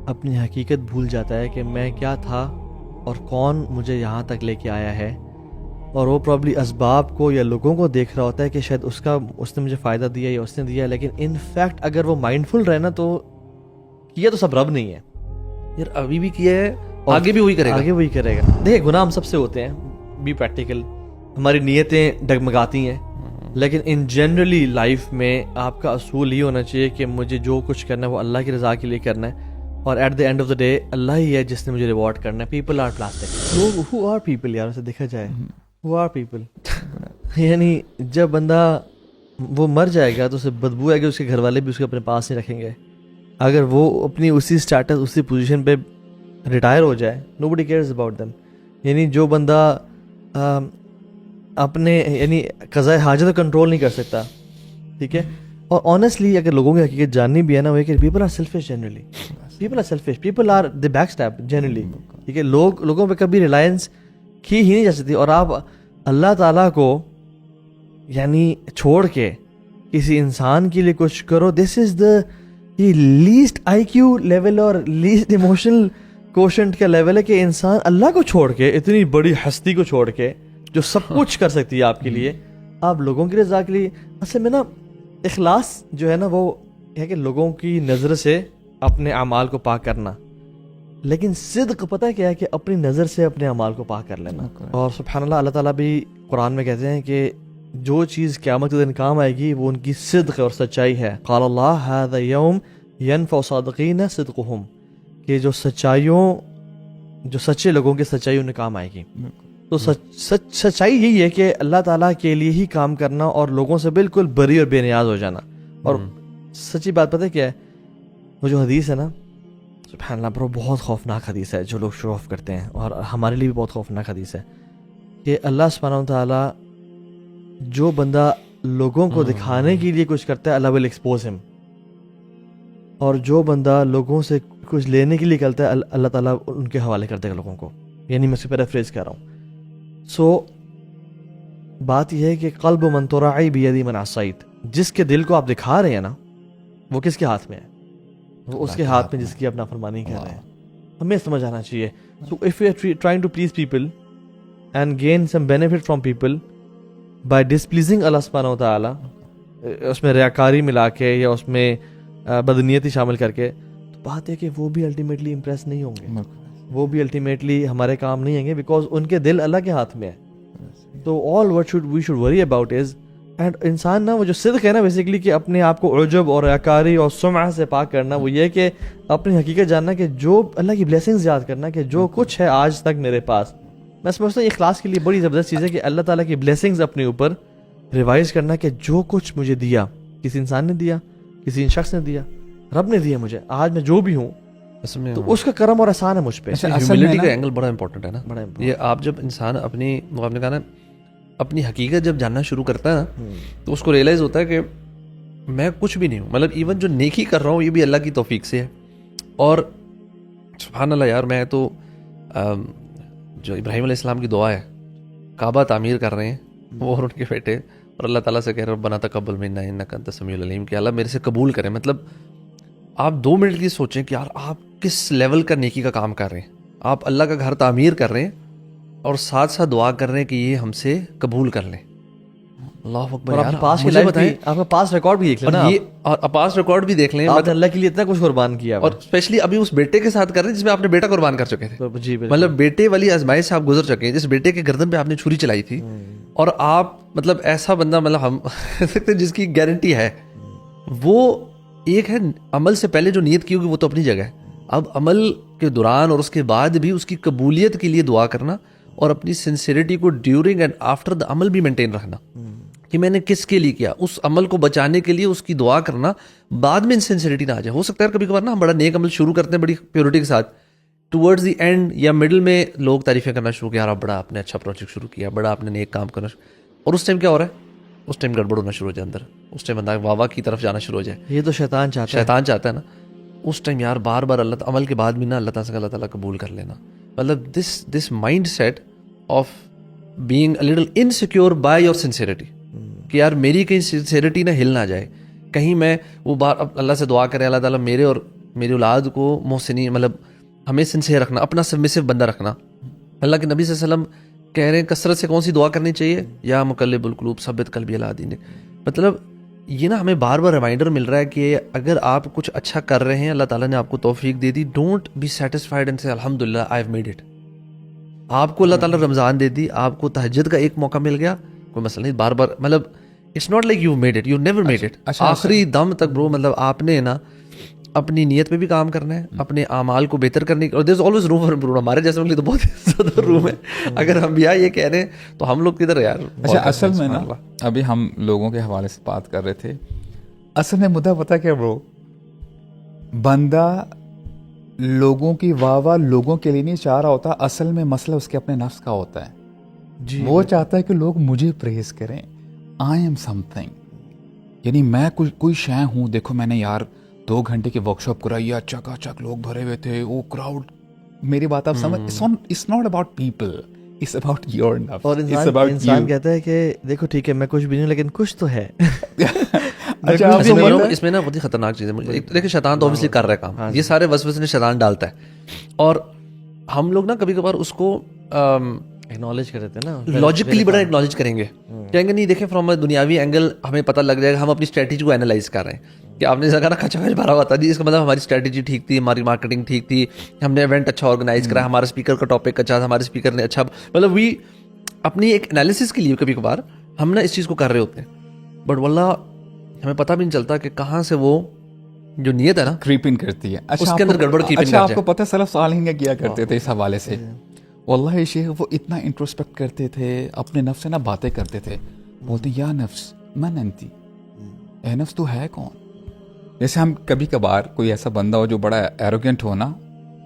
اپنی حقیقت بھول جاتا ہے کہ میں کیا تھا اور کون مجھے یہاں تک لے کے آیا ہے، اور وہ پرابلی اسباب کو یا لوگوں کو دیکھ رہا ہوتا ہے کہ شاید اس نے مجھے فائدہ دیا یا اس نے دیا، لیکن ان فیکٹ اگر وہ مائنڈفل رہے نا تو کیا تو سب رب نہیں ہے یار، ابھی بھی کیا ہے، آگے بھی وہی کرے گا، آگے وہی کرے گا. دیکھیں گناہ ہم سب سے ہوتے ہیں، بی پریکٹیکل، ہماری نیتیں ڈگمگاتی ہیں، لیکن ان جنرلی لائف میں آپ کا اصول ہی ہونا چاہیے کہ مجھے جو کچھ کرنا ہے وہ اللہ کی رضا کے لیے کرنا ہے، اور at the end of the day اللہ ہی ہے جس نے مجھے ریوارڈ کرنا ہے. People are plastic. Who are people یار، اسے دیکھا جائے ہو آر پیپل. یعنی جب بندہ وہ مر جائے گا تو اسے بدبو آئے گی، اس کے گھر والے بھی اس کے اپنے پاس نہیں رکھیں گے. اگر وہ اپنی اسی اسٹیٹس اسی پوزیشن پہ ریٹائر ہو جائے، نو بڈی کیئرز اباؤٹ دیم. یعنی جو بندہ اپنے یعنی قضاء حاجت کو کنٹرول نہیں کر سکتا، ٹھیک ہے. اور آنیسٹلی اگر لوگوں کی حقیقت جاننی بھی ہے نا، وہ کہ people are selfish. Generally people are selfish, people are the back step generally, ٹھیک ہے. لوگوں پہ کبھی ریلائنس کی ہی نہیں جا سکتی. اور آپ اللہ تعالیٰ کو یعنی چھوڑ کے کسی انسان کے لیے کچھ کرو، this is the least IQ level اور لیسٹ ایموشنل کوشنٹ کا لیول ہے کہ انسان اللہ کو چھوڑ کے، اتنی بڑی ہستی کو چھوڑ کے جو سب کچھ کر سکتی ہے آپ کے لیے، آپ لوگوں کی رضا کے لیے. اصل میں نا اخلاص جو ہے نا وہ ہے کہ لوگوں کی نظر سے اپنے اعمال کو پاک کرنا، لیکن صدق پتہ کیا ہے کہ اپنی نظر سے اپنے اعمال کو پاک کر لینا. اور سبحان اللہ، اللہ تعالیٰ بھی قرآن میں کہتے ہیں کہ جو چیز قیامت کے دن کام آئے گی وہ ان کی صدق اور سچائی ہے. قال اللہ ھذا یوم ینفع صادقین صدقہم، کہ جو سچے لوگوں کی سچائی انہیں کام آئے گی. تو سچائی یہی ہے کہ اللہ تعالیٰ کے لیے ہی کام کرنا اور لوگوں سے بالکل بری اور بے نیاز ہو جانا. اور سچی بات پتہ کیا ہے، وہ جو حدیث ہے نا، سبحان اللہ برو، بہت خوفناک حدیث ہے جو لوگ شو آف کرتے ہیں، اور ہمارے لیے بھی بہت خوفناک حدیث ہے کہ اللہ سبحانہ و تعالیٰ جو بندہ لوگوں کو دکھانے کے لیے کچھ کرتا ہے اللہ ول ایکسپوز ہم، اور جو بندہ لوگوں سے کچھ لینے کے لیے کرتا ہے اللہ تعالیٰ ان کے حوالے کر دے گا لوگوں کو. یعنی میں اس پہ ریفریز کر رہا ہوں. سو بات یہ ہے کہ قلب من تراعی بیدی من عصیت، جس کے دل کو آپ دکھا رہے ہیں نا وہ کس کے ہاتھ میں ہے؟ وہ اس کے ہاتھ میں جس کی آپ نافرمانی کر رہے ہیں. ہمیں سمجھ آنا چاہیے. So if you are trying to please people and gain some benefit from people by displeasing اللہ سبحانہ و تعالیٰ، اس میں ریاکاری ملا کے یا اس میں بدنیتی شامل کر کے، تو بات ہے کہ وہ بھی الٹیمیٹلی امپریس نہیں ہوں گے، وہ بھی الٹیمیٹلی ہمارے کام نہیں آئیں گے، بیکاز ان کے دل اللہ کے ہاتھ میں ہے. تو all what we should worry about is, and انسان نا وہ جو صدق ہے نا بیسیکلی کہ اپنے آپ کو عجب اور ریاکاری اور سمعہ سے پاک کرنا، وہ یہ کہ اپنی حقیقت جاننا کہ جو اللہ کی بلیسنگز یاد کرنا کہ جو کچھ ہے آج تک میرے پاس. میں سمجھتا ہوں اخلاص کے لیے بڑی زبردست چیز ہے کہ اللہ تعالیٰ کی بلیسنگز اپنے اوپر ریوائز کرنا کہ جو کچھ مجھے دیا، کسی انسان نے دیا، کسی شخص نے دیا، رب نے دیا مجھے، آج میں جو بھی ہوں تو اس کا کرم اور احسان ہے مجھ پہ. ہیوملٹی کا اینگل بڑا امپورٹنٹ ہے نا. یہ آپ جب انسان اپنی آپ نے کہا نا اپنی حقیقت جب جاننا شروع کرتا ہے نا تو اس کو ریئلائز ہوتا ہے کہ میں کچھ بھی نہیں ہوں. مطلب ایون جو نیکی کر رہا ہوں یہ بھی اللہ کی توفیق سے ہے. اور سبحان اللہ یار، میں تو جو ابراہیم علیہ السلام کی دعا ہے، کعبہ تعمیر کر رہے ہیں وہ اور ان کے بیٹے، اور اللہ تعالیٰ سے کہہ رہے ربنا تقبل منا انک انت السمیع العلیم، کہ اللہ میرے سے قبول کریں. مطلب آپ 2 منٹ کی سوچیں کہ یار آپ کس لیول کا نیکی کا کام کر رہے ہیں. آپ اللہ کا گھر تعمیر کر رہے ہیں اور ساتھ ساتھ دعا کر رہے ہیں کہ یہ ہم سے قبول کر لیں. اللہ اکبر. مجھے بتائیں آپ کا پاس ریکارڈ بھی دیکھ لیں، اور پاس ریکارڈ بھی دیکھ لیں. آپ نے اللہ کے لیے اتنا کچھ قربان کیا، اور اسپیشلی ابھی اس بیٹے کے ساتھ کر رہے ہیں جس میں آپ نے بیٹا قربان کر چکے تھے. جی مطلب بیٹے والی آزمائش سے آپ گزر چکے ہیں، جس بیٹے کے گردن پہ آپ نے چھری چلائی تھی، اور آپ مطلب ایسا بندہ، مطلب ہم سکتے جس کی گارنٹی ہے. وہ ایک ہے عمل سے پہلے جو نیت کی ہوگی وہ تو اپنی جگہ ہے. اب عمل کے دوران اور اس کے بعد بھی اس کی قبولیت کے لیے دعا کرنا، اور اپنی سنسیریٹی کو ڈیورنگ اینڈ آفٹر دا عمل بھی مینٹین رکھنا کہ میں نے کس کے لیے کیا، اس عمل کو بچانے کے لیے اس کی دعا کرنا، بعد میں انسینسیریٹی نہ آ جائے. ہو سکتا ہے کبھی کبھار نا ہم بڑا نیک عمل شروع کرتے ہیں بڑی پیورٹی کے ساتھ، ٹورڈز دی اینڈ یا مڈل میں لوگ تعریفیں کرنا شروع کیا، یار آپ بڑا آپ نے اچھا پروجیکٹ شروع کیا، بڑا آپ نے نیک کام کرنا شروع، اور اس ٹائم کیا ہو رہا ہے، اس ٹائم گڑبڑ ہونا شروع ہو جائے اندر، اس ٹائم بندہ واہ واہ کی طرف جانا شروع ہو جائے. یہ تو شیطان چاہتا ہے نا. اس ٹائم یار بار بار اللہ عمل کے بعد بھی نا اللہ تعالیٰ سے اللہ تعالیٰ قبول کر لینا. مطلب this mind set of being a little insecure by your sincerity, کہ یار میری کہیں سنسیریٹی نہ ہل نہ جائے، کہیں میں وہ بار اللہ سے دعا کریں اللہ تعالیٰ میرے اور میری اولاد کو محسنین مطلب ہمیں سنسیئر رکھنا, اپنا سبمسو بندہ رکھنا. اللہ کے نبی صلی اللہ علیہ وسلم کہہ رہے ہیں کثرت سے کون سی دعا کرنی چاہیے, یا مقلب القلوب ثبت قلبی علی دینک. مطلب یہ نا ہمیں بار بار ریمائنڈر مل رہا ہے کہ اگر آپ کچھ اچھا کر رہے ہیں, اللہ تعالیٰ نے آپ کو توفیق دے دی, ڈونٹ بی سیٹسفائڈ اینڈ سے الحمدللہ آئی ہیو میڈ اٹ. آپ کو اللہ تعالیٰ رمضان دے دی, آپ کو تہجد کا ایک موقع مل گیا, کوئی مسئلہ نہیں. بار بار مطلب it's not like you made it, you never made it. آخری دم تک برو مطلب آپ نے نا اپنی نیت پہ بھی کام کرنا ہے, اپنے اعمال کو بہتر کرنے کی, اور there is always room for improvement. ہمارے جیسے لیے تو بہت زیادہ روم ہے. اگر ہم بھی یہ کہہ رہے ہیں تو ہم لوگ کدھر یار. اچھا اصل میں نا ابھی ہم لوگوں کے حوالے سے بات کر رہے تھے, اصل میں مدعا پتہ کیا برو, بندہ لوگوں کی واہ لوگوں کے لیے نہیں چاہ رہا ہوتا, اصل میں مسئلہ اس کے اپنے نفس کا ہوتا ہے. وہ چاہتا ہے کہ لوگ مجھے پریز کریں, آئی ایم سم تھنگ, یعنی میں کوئی شے ہوں. دیکھو میں نے یار 2 گھنٹے کی ورک شاپ کرائی ہے, چکا چک لوگ بھرے ہوئے تھے, وہ کراؤڈ, میری بات آپ سمجھ, it's not about people, it's about your نفس. اور انسان کہتا ہے کہ دیکھو ٹھیک ہے میں کچھ بھی نہیں لیکن کچھ تو ہے. اس میں نا بہت ہی خطرناک چیز ہے. دیکھیں شیطان تو اوبیسلی کر رہا ہے کام, یہ سارے وسوسے شیطان ڈالتا ہے, اور ہم لوگ نا کبھی کبھار اس کو اکنالج کر دیتے ہیں نا, لاجیکلی بڑا اکنالج کریں گے, کہیں گے نہیں دیکھیں فرام دنیاوی اینگل ہمیں پتہ لگ جائے گا, ہم اپنی اسٹریٹجی کو اینالائز کر رہے ہیں کہ آپ نے کہا نا کچا کچ بھرا ہوا تھا جی, اس کا مطلب ہماری اسٹریٹجی ٹھیک تھی, ہماری مارکیٹنگ ٹھیک تھی, ہم نے ایونٹ اچھا آرگنائز کرا, ہمارا اسپیکر کا ٹاپک اچھا تھا, ہمارے اسپیکر نے اچھا مطلب وی اپنی ایک انالیسس کے لیے کبھی کبھار ہم نا اس چیز کو کر رہے ہوتے ہیں, بٹ واللہ ہمیں پتہ بھی نہیں چلتا کہ کہاں سے وہ جو نیت ہے نا کریپ ان کرتی ہے. اس کے اندر گڑبڑ کریپ ان اچھا آپ کو پتہ ہے سلف صالحین کیا کرتے تھے اس حوالے سے, واللہ شیخ وہ اتنا انٹروسپیکٹ کرتے تھے, اپنے نفس سے نا باتیں کرتے تھے, بولتے یا نفس من انتی, اے نفس تو ہے کون. جیسے ہم کبھی کبھار کوئی ایسا بندہ ہو جو بڑا ایروگینٹ ہو نا,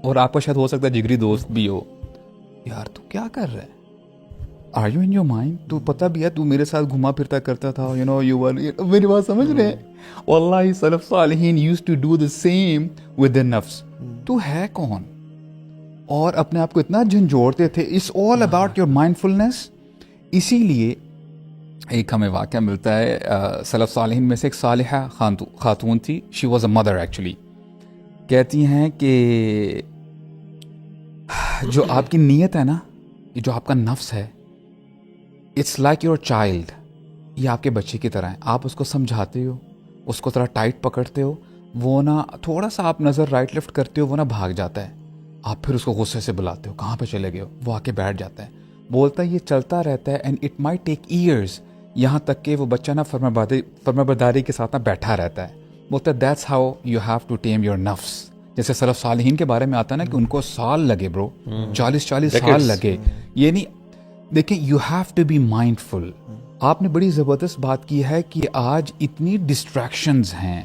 اور آپ کا شاید ہو سکتا ہے جگری دوست بھی ہو, یار تو کیا کر رہا ہے, are you in your mind, تو پتہ بھی ہے تو میرے ساتھ گھما پھرتا کرتا تھا, یو نو یو آر, میری بات سمجھ رہے ہیں. واللہ سلف صالحین used to do the same with the نفس, تو ہے کون, اور اپنے آپ کو اتنا جھنجھوڑتے تھے. It's all about your mindfulness. اسی لیے ایک ہمیں واقعہ ملتا ہے سلف صالحین میں سے, ایک صالحہ خاتون تھی, she was a mother actually. کہتی ہیں کہ جو آپ کی نیت ہے نا, جو آپ کا نفس ہے, اٹس لائک یور چائلڈ, یہ آپ کے بچے کی طرح ہے. آپ اس کو سمجھاتے ہو, اس کو ذرا ٹائٹ پکڑتے ہو, وہ نا تھوڑا سا آپ نظر رائٹ لیفٹ کرتے ہو, وہ نا بھاگ جاتا ہے. آپ پھر اس کو غصے سے بلاتے ہو, کہاں پہ چلے گئے ہو, وہ آ کے بیٹھ جاتا ہے. بولتا ہے یہ چلتا رہتا ہے, and it might take years, یہاں تک کہ وہ بچہ نا فرمانبرداری کے ساتھ نا بیٹھا رہتا ہے. بولتا ہے that's how you have to tame your نفس. جیسے سلف صالحین کے بارے میں آتا ہے نا کہ ان کو سال لگے برو, 40 سال لگے. یہ نہیں دیکھیں, you have to be mindful. آپ نے بڑی زبردست بات کی ہے کہ آج اتنی ڈسٹریکشنز ہیں.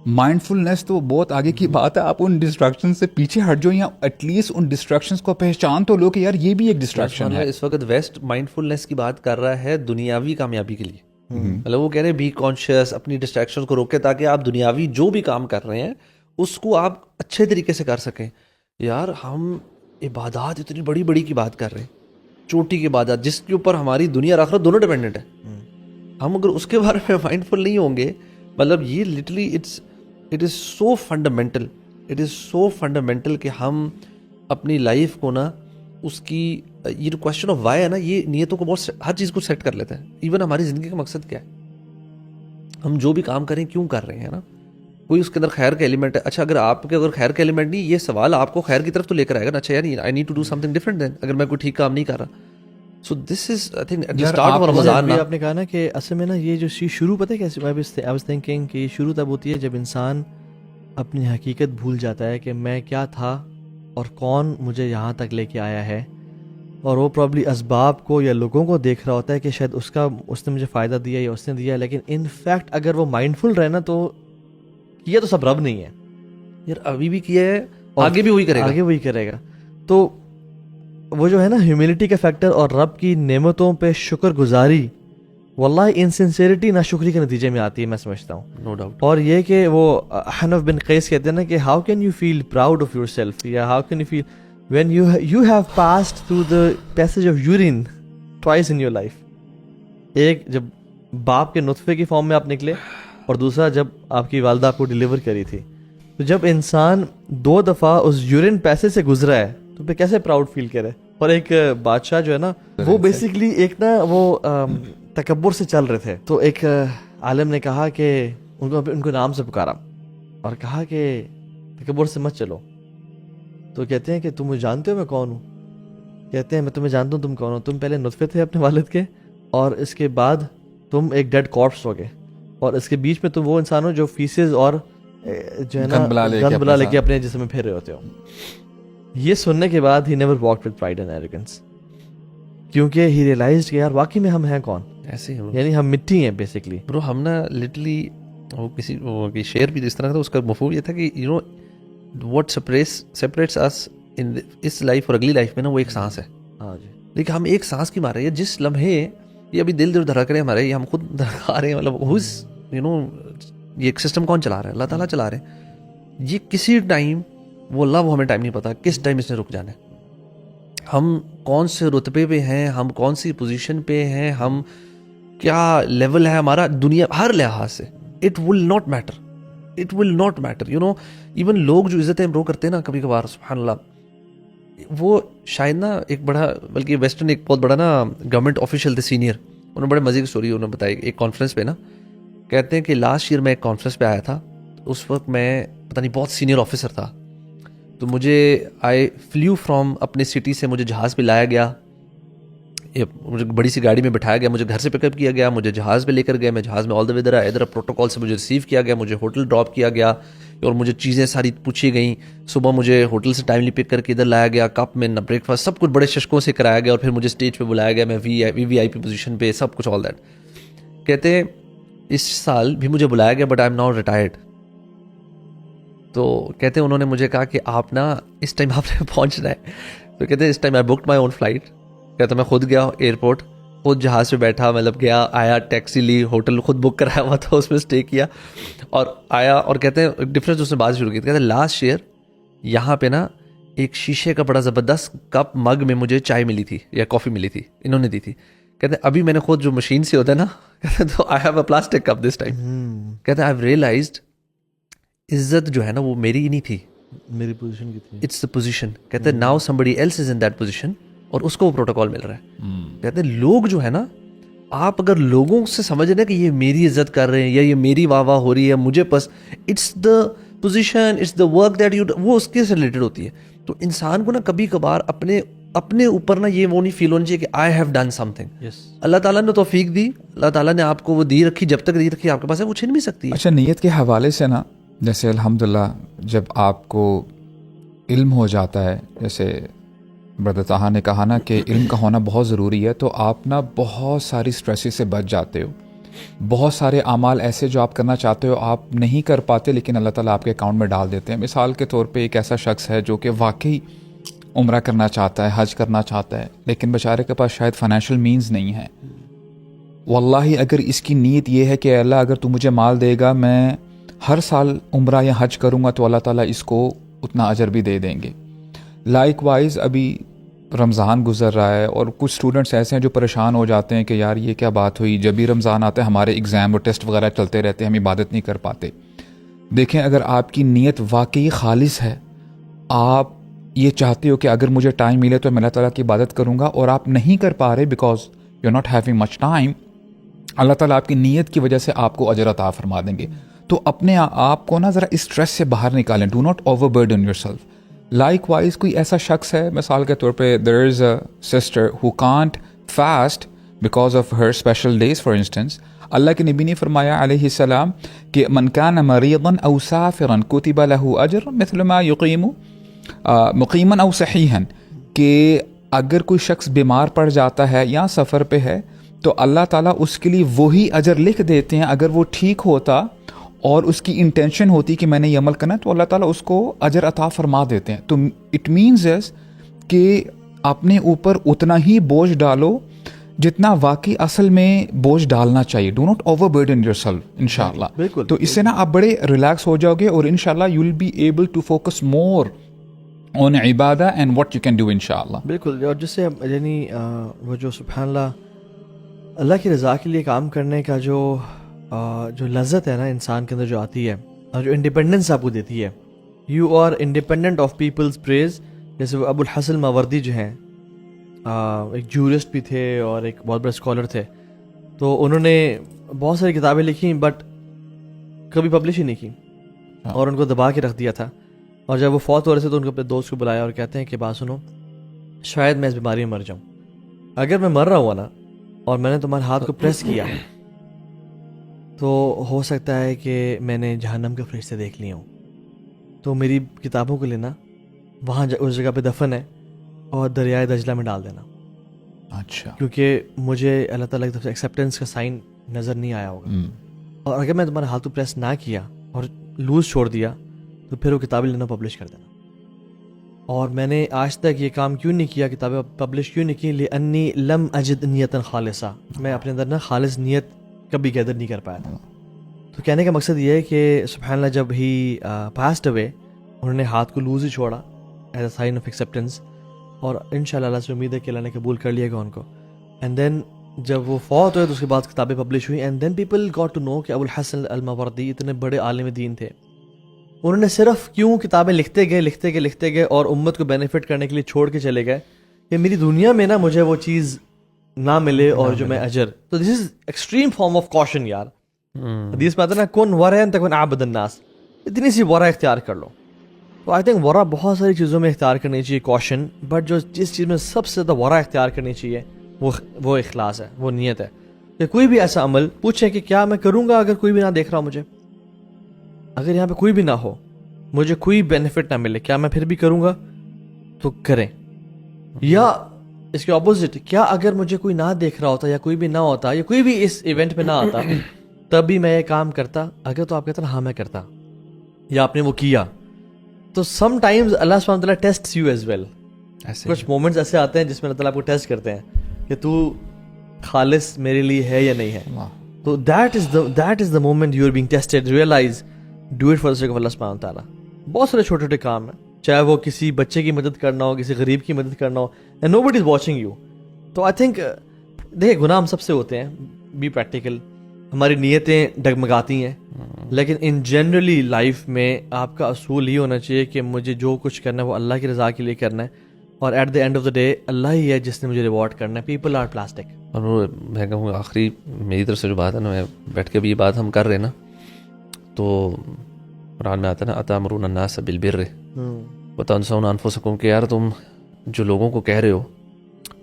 مائنڈفلنس تو بہت آگے کی بات ہے, آپ ان ڈسٹریکشن سے پیچھے ہٹ جاؤ, یا ایٹ لیسٹ ان ڈسٹریکشنز کو پہچان تو لو کہ یار یہ بھی ایک ڈسٹریکشن ہے. اس وقت ویسٹ مائنڈفلنس کی بات کر رہا ہے دنیاوی کامیابی کے لیے. مطلب وہ کہہ رہے ہیں بی کانشیس, اپنی ڈسٹریکشن کو روکے تاکہ آپ دنیاوی جو بھی کام کر رہے ہیں اس کو آپ اچھے طریقے سے کر سکیں. یار ہم عبادات اتنی بڑی بڑی کی بات کر رہے ہیں, چوٹی کی عبادات جس کے اوپر ہماری دنیا اور آخرت دونوں ڈیپینڈنٹ ہے. ہم اگر اس کے بارے میں مائنڈفل نہیں ہوں گے, مطلب یہ literally it is so fundamental, it is so fundamental کہ ہم اپنی لائف کو نا اس کی یہ جو کوشچن آف وائی ہے نا, یہ نیتوں کو بہت ہر چیز کو سیٹ کر لیتا ہے. ایون ہماری زندگی کا مقصد کیا ہے, ہم جو بھی کام کریں کیوں کر رہے ہیں نا, کوئی اس کے اندر خیر کا ایلیمنٹ ہے. اچھا اگر آپ کے اگر خیر کا ایلیمنٹ نہیں, یہ سوال آپ کو خیر کی طرف تو لے کر آئے گا نا. اچھا یار I need to do something different then, اگر میں کوئی ٹھیک کام نہیں کر رہا. So this is I think at the start of Ramadan. آپ نے کہا نا کہ اصل میں نا یہ جو شروع پتہ ہے کیسے, آئی واز تھنکنگ کہ یہ شروع تب ہوتی ہے جب انسان اپنی حقیقت بھول جاتا ہے کہ میں کیا تھا اور کون مجھے یہاں تک لے کے آیا ہے, اور وہ پرابلی اسباب کو یا لوگوں کو دیکھ رہا ہوتا ہے کہ شاید اس نے مجھے فائدہ دیا یا اس نے دیا, لیکن ان فیکٹ اگر وہ مائنڈفل رہے نا تو کیا تو سب رب نہیں ہے یار, ابھی بھی کیا ہے آگے بھی وہی کرے گا. تو وہ جو ہے نا ہیومینٹی کا فیکٹر اور رب کی نعمتوں پہ شکر گزاری, واللہ انسنسیریٹی ناشکری کے نتیجے میں آتی ہے, میں سمجھتا ہوں. No doubt. اور یہ کہ وہ حنف بن قیس کہتے ہیں نا کہ how can you feel proud of yourself, یا how can you feel when you have passed through the passage of urine twice in your life. ایک جب باپ کے نطفے کی فارم میں آپ نکلے, اور دوسرا جب آپ کی والدہ آپ کو ڈیلیور کری تھی. تو جب انسان 2 دفعہ اس یورین پیسے سے گزرا ہے تو پھر کیسے پراؤڈ فیل کرے. اور ایک بادشاہ جو ہے نا وہ بیسیکلی ایک نا وہ تکبر سے چل رہے تھے. تو ایک عالم نے کہا کہ ان کو نام سے پکارا اور کہا کہ تکبر سے مت چلو. تو کہتے ہیں کہ تم مجھے جانتے ہو میں کون ہوں؟ کہتے ہیں میں تمہیں جانتا ہوں تم کون ہو. تم پہلے نطفے تھے اپنے والد کے اور اس کے بعد تم ایک ڈیڈ کارپس ہو گئے اور اس کے بیچ میں تم وہ انسان ہو جو فیسز اور جو ہے نا گن بلا لے کے اپنے جسم میں پھیر رہے ہوتے ہو. یہ سننے کے بعد he never walked with pride and arrogance, کیونکہ ہی ریئلائزڈ کہ یار واقعی میں ہم ہیں کون, ایسے ہی یعنی ہم مٹی ہیں بیسکلی. برو ہم نا لٹرلی وہ کسی شعر بھی اس طرح تھا, اس کا مفہوم یہ تھا کہ you know what separates us in اس لائف اور اگلی لائف میں نا وہ ایک سانس ہے. ہاں جی, لیکن ہم ایک سانس کی مار رہے ہیں جس لمحے یہ ابھی دل دھڑک رہے ہیں ہمارے, یہ ہم خود دھڑکا رہے ہیں, مطلب ہوز یو نو یہ ایک سسٹم کون چلا رہا ہے؟ اللہ تعالیٰ چلا رہے ہیں. یہ کسی ٹائم وہ اللہ وہ ہمیں ٹائم نہیں پتا کس ٹائم اس نے رک جانا ہے. ہم کون سے رتبے پہ ہیں, ہم کون سی پوزیشن پہ ہیں, ہم کیا لیول ہے ہمارا دنیا ہر لحاظ سے, it will not matter you know. Even لوگ جو عزت امرو کرتے ہیں نا کبھی کبھار, سبحان اللہ, وہ شاید نا ایک بڑا بلکہ ویسٹرن ایک بہت بڑا نا گورنمنٹ آفیشیل تھے سینئر, انہوں نے بڑے مزے کی اسٹوری انہوں نے بتائی ایک کانفرنس پہ نا. کہتے ہیں کہ لاسٹ ایئر میں ایک کانفرنس پہ آیا تھا, اس وقت میں پتہ نہیں بہت سینئر آفیسر تھا, تو مجھے آئی فلیو فرام اپنے سٹی سے مجھے جہاز پہ لایا گیا, مجھے بڑی سی گاڑی میں بٹھایا گیا, مجھے گھر سے پک اپ کیا گیا, مجھے جہاز پہ لے کر گیا, میں جہاز میں آل دا وے ادھر پروٹوکال سے مجھے ریسیو کیا گیا, مجھے ہوٹل ڈراپ کیا گیا اور مجھے چیزیں ساری پوچھی گئیں. صبح مجھے ہوٹل سے ٹائملی پک کر کے ادھر لایا گیا, کپ میں بریک فاسٹ سب کچھ بڑے ششکوں سے کرایا گیا, اور پھر مجھے اسٹیج پہ بلایا گیا, میں وی آئی پی پوزیشن پہ, سب کچھ آل دیٹ. کہتے ہیں اس سال بھی مجھے بلایا گیا but I am now retired. تو کہتے ہیں انہوں نے مجھے کہا کہ آپ نا اس ٹائم آپ نے پہنچنا ہے. تو کہتے ہیں اس time I booked my own flight. کہتا میں خود گیا ایئرپورٹ, خود جہاز پہ بیٹھا, مطلب گیا آیا, ٹیکسی لی, ہوٹل خود بک کرایا ہوا تھا, اس میں اسٹے کیا اور آیا. اور کہتے ہیں ڈفرینس اس نے بات شروع کی, کہتے ہیں لاسٹ ایئر یہاں پہ نا ایک شیشے کا بڑا زبردست کپ مگ میں مجھے چائے ملی تھی یا کافی ملی تھی, انہوں نے دی تھی. کہتے ہیں ابھی میں نے خود جو مشین سے ہوتا ہے نا, کہتے ہیں تو I have a plastic cup this time. کہتے ہیں آئی ہیو ریئلائزڈ عزت جو ہے نا وہ میری ہی نہیں تھی, میری پوزیشن کی تھی, اٹس دا پوزیشن. کہتے ہیں now somebody else is in that position اور اس کو وہ پروٹوکال مل رہا ہے. کہتے ہیں لوگ جو ہے نا, آپ اگر لوگوں سے سمجھ رہے ہیں کہ یہ میری عزت کر رہے ہیں یا یہ میری واہ واہ ہو رہی ہے مجھے پس, it's the position, it's the work that you, وہ اس کے سے ریلیٹڈ ہوتی ہے. تو انسان کو نا کبھی کبھار اپنے اوپر نا یہ وہ نہیں فیل ہونا چاہیے کہ I have done something. اللہ تعالیٰ نے توفیق دی, اللہ تعالیٰ نے آپ کو وہ دی رکھی, جب تک دی رکھی آپ کے پاس ہے وہ چھن بھی سکتی ہے. اچھا, نیت کے حوالے سے نا, جیسے الحمدللہ جب آپ کو علم ہو جاتا ہے, جیسے بردر طاہا نے کہا نا کہ علم کا ہونا بہت ضروری ہے, تو آپ نا بہت ساری اسٹریسز سے بچ جاتے ہو. بہت سارے اعمال ایسے جو آپ کرنا چاہتے ہو آپ نہیں کر پاتے, لیکن اللہ تعالیٰ آپ کے اکاؤنٹ میں ڈال دیتے ہیں. مثال کے طور پہ ایک ایسا شخص ہے جو کہ واقعی عمرہ کرنا چاہتا ہے, حج کرنا چاہتا ہے, لیکن بیچارے کے پاس شاید فائنینشیل مینز نہیں ہے. واللہ اگر اس کی نیت یہ ہے کہ اللہ اگر تو مجھے مال دے گا میں ہر سال عمرہ یا حج کروں گا, تو اللہ تعالیٰ اس کو اتنا اجر بھی دے دیں گے. لائک وائز ابھی رمضان گزر رہا ہے اور کچھ اسٹوڈنٹس ایسے ہیں جو پریشان ہو جاتے ہیں کہ یار یہ کیا بات ہوئی, جب بھی رمضان آتا ہے ہمارے ایگزام اور ٹیسٹ وغیرہ چلتے رہتے ہیں, ہم عبادت نہیں کر پاتے. دیکھیں, اگر آپ کی نیت واقعی خالص ہے, آپ یہ چاہتے ہو کہ اگر مجھے ٹائم ملے تو میں اللہ تعالیٰ کی عبادت کروں گا, اور آپ نہیں کر پا رہے because you are not having much time, اللہ تعالیٰ آپ کی نیت کی وجہ سے آپ کو اجر عطا فرما دیں گے. تو اپنے آپ کو نا ذرا اسٹریس سے باہر نکالیں, do not overburden yourself. Likewise کوئی ایسا شخص ہے, مثال کے طور پہ there is a sister who can't fast because of her special days for instance. اللہ کے نبی نے فرمایا علیہ السلام کہ من کان مریضا او سافرا کتب له اجر مثل ما یقیم مقیما او صحیحا, کہ اگر کوئی شخص بیمار پڑ جاتا ہے یا سفر پہ ہے تو اللہ تعالیٰ اس کے لیے وہی اجر لکھ دیتے ہیں. اگر وہ ٹھیک ہوتا اور اس کی انٹینشن ہوتی کہ میں نے یہ عمل کرنا ہے تو اللہ تعالیٰ اس کو اجر عطا فرما دیتے ہیں. تو اٹ مینز از کہ اپنے اوپر اتنا ہی بوجھ ڈالو جتنا واقعی اصل میں بوجھ ڈالنا چاہیے. Do not overburden your self انشاءاللہ. بالکل. تو اس سے نا آپ بڑے ریلیکس ہو جاؤ گے اور انشاءاللہ you will be able to focus more on عبادہ and what you can do انشاءاللہ. بالکل. اور جس سے یعنی وہ جو سبحان اللہ کی رضا کے لیے کام کرنے کا جو لذت ہے نا انسان کے اندر جو آتی ہے, اور جو انڈیپینڈنس آپ کو دیتی ہے, you are independent of people's praise. جیسے وہ ابو الحسن ماوردی جو ہیں ایک جورسٹ بھی تھے اور ایک بہت بڑے اسکالر تھے, تو انہوں نے بہت ساری کتابیں لکھیں بٹ کبھی پبلش ہی نہیں کی اور ان کو دبا کے رکھ دیا تھا. اور جب وہ فوت ہو رہے تھے تو ان کو اپنے دوست کو بلایا اور کہتے ہیں کہ بات سنو, شاید میں اس بیماری میں مر جاؤں, اگر میں مر رہا ہوا نا اور میں نے تمہارے ہاتھ کو پریس کیا تو ہو سکتا ہے کہ میں نے جہنم کے فرشتے دیکھ لیے ہوں, تو میری کتابوں کو لینا, وہاں اس جگہ پہ دفن ہے اور دریائے دجلہ میں ڈال دینا. اچھا, کیونکہ مجھے اللہ تعالیٰ کی طرف سے ایکسیپٹنس کا سائن نظر نہیں آیا ہوگا, اور اگر میں تمہارے ہاتھ کو پریس نہ کیا اور لوز چھوڑ دیا تو پھر وہ کتابیں لینا پبلش کر دینا. اور میں نے آج تک یہ کام کیوں نہیں کیا, کتابیں پبلش کیوں نہیں کی, لأنی لم اجد نیتا خالصہ, میں اپنے اندر نا خالص نیت کبھی گیدر نہیں کر پایا تھا. تو کہنے کا مقصد یہ ہے کہ سبحان اللہ جب ہی پاسڈ اوے انہوں نے ہاتھ کو لوز ہی چھوڑا as a sign of acceptance, اور انشاءاللہ اللہ سے امید ہے کہ اللہ نے قبول کر لیا گا ان کو. اینڈ دین جب وہ فوت ہوئے تو اس کے بعد کتابیں پبلش ہوئی, and then people got to know کہ ابو الحسن الماوردی اتنے بڑے عالم دین تھے. انہوں نے صرف کیوں کتابیں لکھتے گئے اور امت کو بینیفٹ کرنے کے لیے چھوڑ کے چلے گئے کہ میری دنیا میں نا مجھے وہ چیز نہ ملے اور جو میں اجر. تو دس از ایکسٹریم فارم آف کوشن یار. حدیث میں آتا ہے نا کن ورعن تکن اعبد الناس, اتنی سی ورع اختیار کر لو. تو آئی تھنک ورع بہت ساری چیزوں میں اختیار کرنی چاہیے کوشن, بٹ جس چیز میں سب سے زیادہ ورع اختیار کرنی چاہیے وہ اخلاص ہے, وہ نیت ہے. کہ کوئی بھی ایسا عمل پوچھیں کہ کیا میں کروں گا اگر کوئی بھی نہ دیکھ رہا مجھے, اگر یہاں پہ کوئی بھی نہ ہو, مجھے کوئی بینیفٹ نہ ملے, کیا میں پھر بھی کروں گا؟ تو کریں. یا اس کے اپوزٹ, کیا اگر مجھے کوئی نہ دیکھ رہا ہوتا یا کوئی بھی نہ ہوتا یا کوئی بھی اس ایونٹ پہ نہ آتا تب بھی میں یہ کام کرتا؟ اگر تو آپ کہتے ہیں ہاں میں کرتا, یا آپ نے وہ کیا, تو سم ٹائمز اللہ سبحانہ وتعالیٰ ٹیسٹس یو ایز ویل. کچھ مومنٹس ایسے آتے ہیں جس میں اللہ تعالیٰ آپ کو ٹیسٹ کرتے ہیں کہ تو خالص میرے لیے ہے یا نہیں ہے. تو that is the moment you are being tested. Realise, do it for the sake of اللہ سبحانہ وتعالیٰ. بہت سارے چھوٹے چھوٹے کام ہیں, چاہے وہ کسی بچے کی مدد کرنا ہو, کسی غریب کی مدد کرنا ہو, and nobody is watching you. تو آئی تھنک دیکھیں گناہ ہم سب سے ہوتے ہیں, بی پریکٹیکل, ہماری نیتیں ڈگمگاتی ہیں, لیکن ان جنرلی لائف میں آپ کا اصول ہی ہونا چاہیے کہ مجھے جو کچھ کرنا ہے وہ اللہ کی رضا کے لیے کرنا ہے, اور at the end of the day اللہ ہی ہے جس نے مجھے ریوارڈ کرنا ہے. People are plastic. اور وہ میں کہوں گا آخری میری طرف سے جو بات ہے نا, میں بیٹھ کے بھی یہ بات ہم کر رہے ہیں نا, تو قرآن میں آتا ہے نا اتامرون الناس بالبر وتنسون انفسکم, کہ یار تم جو لوگوں کو کہہ رہے ہو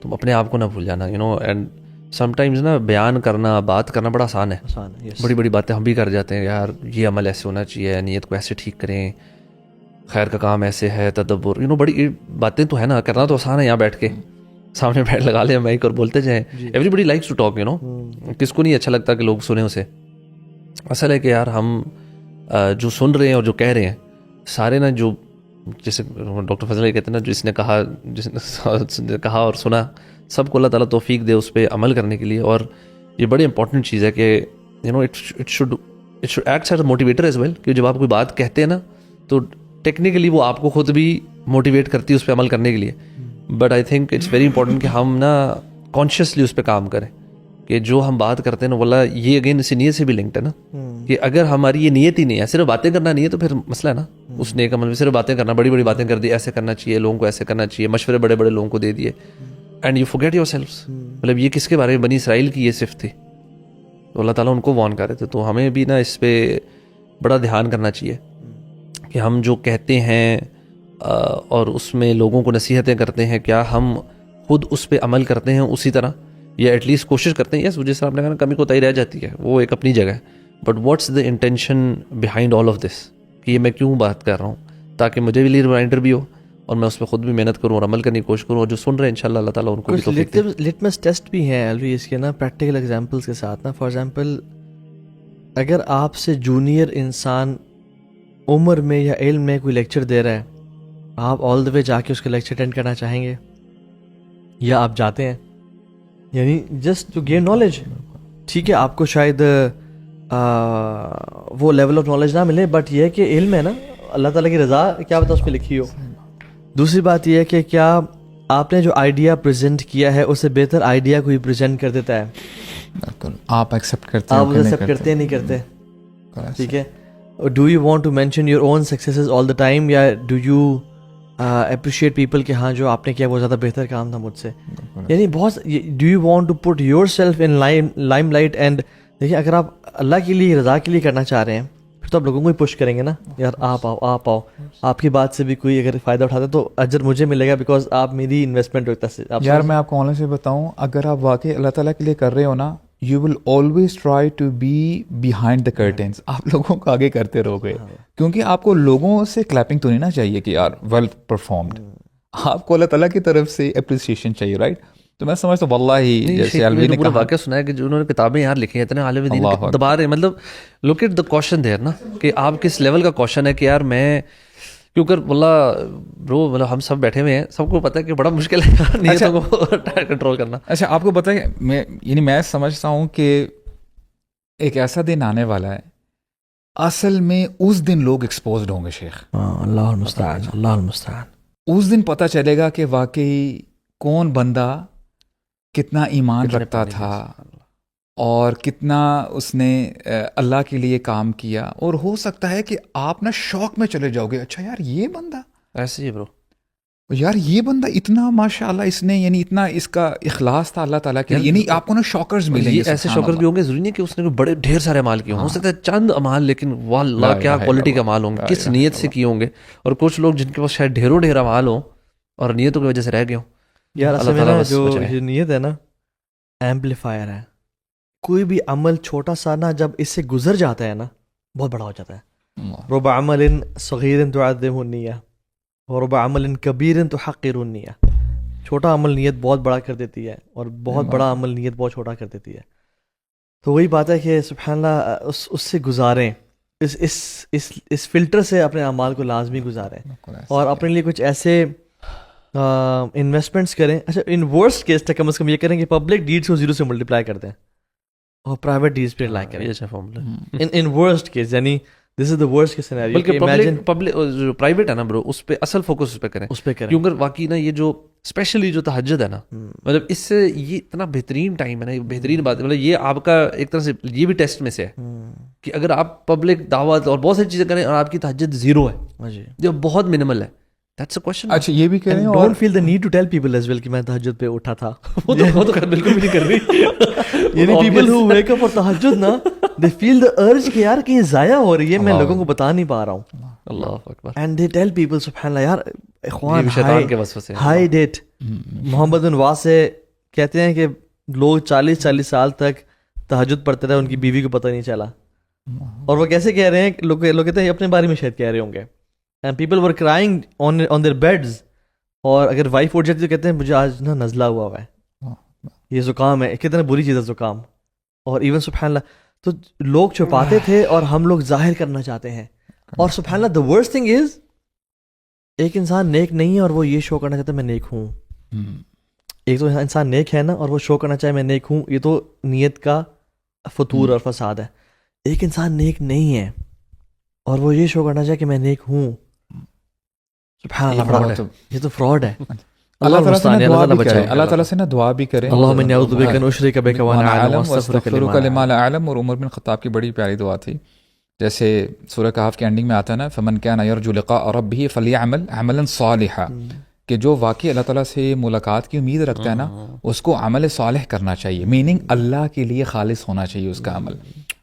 تم اپنے آپ کو نہ بھول جانا. You know, and sometimes نا بیان کرنا, بات کرنا بڑا آسان ہے, بڑی بڑی باتیں ہم بھی کر جاتے ہیں, یار یہ عمل ایسے ہونا چاہیے, نیت کو ایسے ٹھیک کریں, خیر کا کام ایسے ہے, تدبر, یو نو بڑی باتیں تو ہے نا, کرنا تو آسان ہے. یہاں بیٹھ کے سامنے بیٹھ لگا لیں مائک اور بولتے جائیں. Everybody likes to talk, you know, کس کو نہیں اچھا لگتا کہ لوگ سنیں اسے. اصل ہے کہ یار ہم جو سن رہے ہیں اور جو کہہ رہے ہیں سارے نا, جو جیسے ڈاکٹر فضل یہ کہتے ہیں نا, جس نے کہا اور سنا, سب کو اللہ تعالیٰ توفیق دے اس پہ عمل کرنے کے لیے. اور یہ بڑی امپورٹنٹ چیز ہے کہ you know it should act as a motivator as well, کہ جب آپ کوئی بات کہتے ہیں نا تو ٹیکنیکلی وہ آپ کو خود بھی موٹیویٹ کرتی ہے اس پہ عمل کرنے کے لیے. But I think it's very important کہ ہم نا کانشیسلی اس پہ کام کریں, کہ جو ہم بات کرتے ہیں نا واللہ یہ اگین اسی نیت سے بھی لنکڈ ہے نا, کہ اگر ہماری یہ نیت ہی نہیں ہے, صرف باتیں کرنا نہیں ہے, تو پھر مسئلہ ہے نا اس نیک عمل میں. صرف باتیں کرنا, بڑی بڑی باتیں کر دی, ایسے کرنا چاہیے, لوگوں کو ایسے کرنا چاہیے, مشورے بڑے بڑے لوگوں کو دے دیے, اینڈ یو فورگیٹ یور سیلفس. مطلب یہ کس کے بارے میں؟ بنی اسرائیل کی یہ صفت تھی, تو اللہ تعالیٰ ان کو وارن کر رہے تھے. تو ہمیں بھی نا اس پہ بڑا دھیان کرنا چاہیے کہ ہم جو کہتے ہیں اور اس میں لوگوں کو نصیحتیں کرتے ہیں, کیا ہم خود اس پہ عمل کرتے ہیں اسی طرح, یا ایٹ لیسٹ کوشش کرتے ہیں. یس, جیسے آپ نے کہا کمی کوتاہی رہ جاتی ہے, وہ ایک اپنی جگہ ہے, but what's the intention behind all of this, کہ یہ میں کیوں بات کر رہا ہوں, تاکہ مجھے بھی ریمائنڈر بھی ہو اور میں اس پہ خود بھی محنت کروں اور عمل کرنے کی کوشش کروں, اور جو سن رہے ہیں انشاءاللہ اللہ تعالیٰ ان کو بھی توفیق دے. لٹمس ٹیسٹ بھی ہیں الوی اس کے نا, پریکٹیکل ایگزامپلس کے ساتھ نا. فار ایگزامپل, اگر آپ سے جونیئر انسان عمر میں یا علم میں کوئی لیکچر دے رہا ہے, آپ آل دا وے جا کے اس کا لیکچر اٹینڈ کرنا چاہیں گے, یا آپ جاتے ہیں یعنی جسٹ ٹو گین نالج؟ ٹھیک ہے, آپ کو شاید وہ لیول آف نالج نہ ملے, بٹ یہ ہے کہ علم ہے نا, اللہ تعالیٰ کی رضا کیا پتہ اس پہ لکھی ہو. دوسری بات یہ ہے کہ کیا آپ نے جو آئیڈیا پریزنٹ کیا ہے اس سے بہتر آئیڈیا کوئی پریزنٹ کر دیتا ہے, آپ ایکسیپٹ کرتے ہیں, آپ اسے ایکسیپٹ کرتے ہیں نہیں کرتے. ٹھیک ہے, do you want to mention your own successes all the time, یا do you appreciate people کہ ہاں جو آپ نے کیا وہ زیادہ بہتر کام تھا مجھ سے؟ یعنی بہت do you want to put yourself in limelight؟ and دیکھیں اگر آپ اللہ کے لیے رضا کے لیے کرنا چاہ رہے ہیں پھر تو آپ لوگوں کو ہی پش کریں گے نا، یار آپ آؤ آپ کی بات سے بھی کوئی اگر فائدہ اٹھاتے تو اجر مجھے ملے گا، بیکاز آپ میری انویسٹمنٹ ہوتا ہے. یار میں آپ کو آن سے بتاؤں، اگر آپ واقعی اللہ تعالیٰ کے لیے کر رہے ہو نا، you will always try to be behind the curtains. آپ لوگوں کو آگے کرتے رہو گے، کیونکہ آپ کو لوگوں سے کلیپنگ تو نہیں نا چاہیے کہ یار ویل پرفارمڈ، آپ کو اللہ تعالیٰ کی طرف سے اپریسیشن چاہیے، رائٹ؟ تو میں سمجھتا ہوں واللہ جیسے الوی نے کہا، واقعہ سنا ہے کہ انہوں نے کتابیں یہاں لکھی ہیں اتنے عالم دین دبا رہے ہیں، مطلب look at the question there نا کہ آپ کس لیول کا کوشچن ہے کہ یار میں کیونکہ واللہ برو مطلب ہم سب بیٹھے ہوئے ہیں، سب کو پتہ ہے کہ بڑا مشکل ہے یار نیتوں کو کنٹرول کرنا. اچھا آپ کو پتہ ہے میں سمجھتا ہوں کہ ایک ایسا دن آنے والا ہے اصل میں اس دن لوگ ایکسپوزڈ ہوں گے شیخ. اللہ المستعان، اللہ المستعان. اس دن پتہ چلے گا کہ واقعی کون بندہ کتنا ایمان رکھتا تھا اور کتنا اس نے اللہ کے لیے کام کیا. اور ہو سکتا ہے کہ آپ نا شوق میں چلے جاؤ گے، اچھا یار یہ بندہ ایسے ہی برو، یار یہ بندہ اتنا ماشاء اللہ اس نے یعنی اتنا اس کا اخلاص تھا اللہ تعالیٰ کے لیے، یعنی آپ کو نا شوکرز ملیں گے. ایسے شوکر بھی ہوں گے، ضروری نہیں کہ اس نے بڑے ڈھیر سارے اعمال کیے ہوں، ہو سکتا ہے چند اعمال لیکن واللہ کیا کوالٹی کے اعمال ہوں گے، کس نیت سے کیے ہوں گے. اور کچھ لوگ جن کے پاس شاید ڈھیر اعمال ہوں اور نیتوں کی وجہ سے رہ گئے ہوں. یار اصل میں جو یہ نیت ہے نا ایمپلیفائر ہے. کوئی بھی عمل چھوٹا سا نا جب اس سے گزر جاتا ہے نا بہت بڑا ہو جاتا ہے. رب عمل صغیر تعظم النیہ ورب عمل کبیر تحقر النیہ. چھوٹا عمل نیت بہت بڑا کر دیتی ہے اور بہت بڑا عمل نیت بہت چھوٹا کر دیتی ہے. تو وہی بات ہے کہ سبحان اللہ اس سے گزاریں، اس فلٹر سے اپنے اعمال کو لازمی گزاریں اور اپنے لیے کچھ ایسے انویسٹمنٹس کریں. اچھا ان ورسٹ کیس تک کم از کم یہ کریں کہ پبلک ڈیڈس کو 0 سے ملٹیپلائی کر دیں اور پرائیویٹ ڈیڈس پہ لائی کریں. اچھا فارمولا ان ورسٹ کیس، یعنی دس is the worst case scenario. بلکہ پبلک جو پرائیویٹ ہے نا برو اس پہ اصل فوکس اس پہ کریں، کیونکہ واقعی نا یہ جو اسپیشلی جو تہجد ہے نا، مطلب اس سے یہ اتنا بہترین ٹائم ہے نا، بہترین بات ہے. مطلب یہ آپ کا ایک طرح سے یہ بھی ٹیسٹ میں سے ہے کہ اگر آپ پبلک دعوت اور بہت ساری چیزیں کریں اور آپ کی تہجد 0 ہے جو بہت منیمل ہے. That's a question. اچھا یہ بھی کریں اور don't feel the need to tell people as well کہ میں تہجد پہ اٹھا تھا. وہ تو بالکل بھی نہیں کر رہی. یعنی people who wake up for تہجد نا they feel the urge کہ یار کہیں ضائع ہو رہی ہے، میں لوگوں کو بتا نہیں پا رہا ہوں. اللہ اکبر. and they tell people سبحان اللہ یار اخوان شیطان کے وسوسے ہائی ڈیٹ. محمد بن واسع کہتے ہیں کہ لوگ 40 سال تک تہجد پڑھتے رہے، ان کی بیوی کو پتہ نہیں چلا. اور وہ کیسے کہہ رہے ہیں، لوگ کہتے ہیں اپنے بارے میں شاید کہہ رہے ہوں گے. And people were crying on their beds. اور اگر وائف اٹھ جاتی تو کہتے ہیں مجھے آج نا نزلہ ہوا ہے، یہ زکام ہے. کتنا بری چیز ہے زکام. اور ایون سبحان اللہ تو لوگ چھپاتے تھے اور ہم لوگ ظاہر کرنا چاہتے ہیں. اور سبحان اللہ the worst thing is ایک انسان نیک نہیں ہے اور وہ یہ شو کرنا چاہتا ہے میں نیک ہوں. ایک تو انسان نیک ہے نا اور وہ شو کرنا چاہے میں نیک ہوں، یہ تو نیت کا فطور اور فساد ہے. ایک انسان نیک نہیں ہے اور وہ یہ شو کرنا چاہے کہ میں نیک ہوں، سبحان اللہ یہ تو فراڈ ہے. اللہ تعالیٰ سے نا دعا بھی کریں. اللہم انی اعوذ بک ان اشرک بک وانا اعلم واستغفرک لما لا اعلم. اور عمر بن خطاب کی بڑی پیاری دعا تھی، جیسے سورہ کہف کے اینڈنگ میں آتا ہے نا فمن کان یرجو لقاء ربہ فلیعمل عملا صالحا، کہ جو واقعی اللہ تعالیٰ سے ملاقات کی امید رکھتا ہے نا اس کو عمل صالح کرنا چاہیے، میننگ اللہ کے لیے خالص ہونا چاہیے اس کا عمل.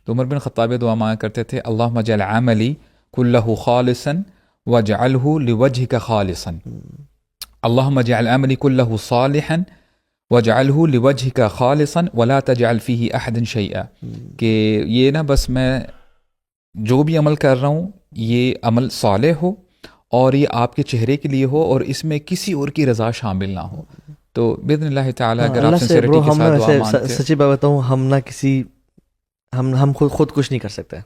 تو عمر بن خطاب دعا مانگا کرتے تھے اللہم اجعل عملی کلہ خالصا واجعلہ لوجہک خالصا. اللہم اجعل عملی کلہ صالحا واجعلہ لوجہک خالصا ولا تجعل فیہ احدا شیئا، کہ یہ نا بس میں جو بھی عمل کر رہا ہوں یہ عمل صالح ہو اور یہ آپ کے چہرے کے لیے ہو اور اس میں کسی اور کی رضا شامل نہ ہو. تو باذن اللہ تعالیٰ اگر آپ سنسیریٹی کے ساتھ دعا مانگتے ہیں، سچی بات بتاؤں ہم نہ کسی ہم خود کچھ نہیں کر سکتے.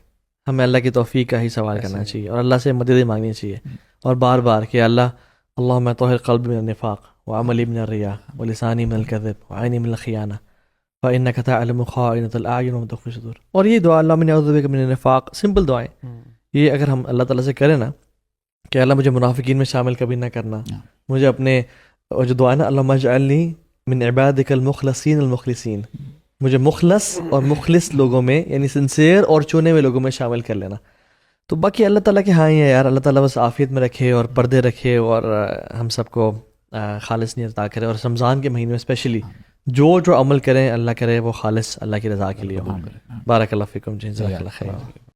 ہمیں اللہ کی توفیق کا ہی سوال کرنا چاہیے اور اللہ سے مدد مانگنی چاہیے اور بار بار کہ اللہم طہر قلبی من النفاق وعملی من الریا ولسانی من الکذب وعینی من الخیانہ فإنک تعلم خائنۃ الأعین وما تخفی الصدور. اور یہ دعا اللہم انی اعوذ بک من النفاق، سمپل دعائیں یہ اگر ہم اللہ تعالیٰ سے کریں نا کہ اللہ مجھے منافقین میں شامل کبھی نہ کرنا، مجھے اپنے جو دعا ہے نا اللہم اجعلنی من عبادک المخلصین المخلصین، مجھے مخلص اور مخلص لوگوں میں یعنی سنسیئر اور چنے ہوئے لوگوں میں شامل کر لینا. تو باقی اللہ تعالیٰ کے ہاں ہی ہے یار, اللہ تعالیٰ بس عافیت میں رکھے اور پردے رکھے اور ہم سب کو خالص نیت عطا کرے, اور رمضان کے مہینے میں اسپیشلی جو عمل کریں اللہ کرے وہ خالص اللہ کی رضا کے لیے ہو. بارک اللہ فیکم, جزاک اللہ خیر.